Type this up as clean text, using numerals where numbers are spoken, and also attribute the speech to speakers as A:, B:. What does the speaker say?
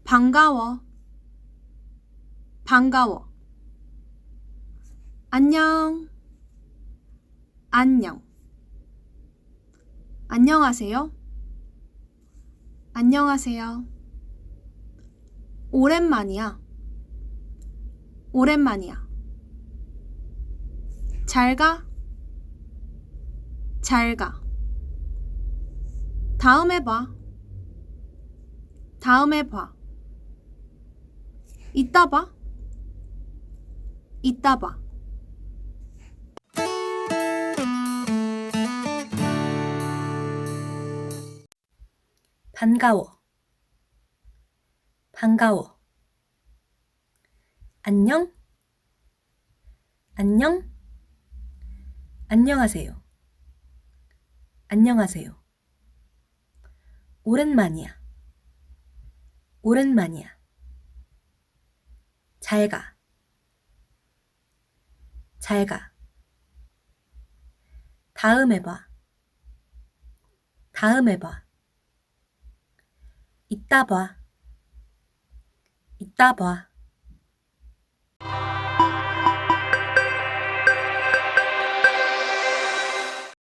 A: 반가워, 반가워. 안녕, 안녕. 안녕하세요, 안녕하세요. 오랜만이야, 오랜만이야. 잘 가, 잘 가. 다음에 봐, 다음에 봐. 이따 봐, 이따 봐.
B: 반가워, 반가워. 안녕, 안녕, 안녕하세요, 안녕하세요. 오랜만이야, 오랜만이야. 잘 가, 잘 가. 다음에 봐, 다음에 봐. 이따 봐, 이따 봐.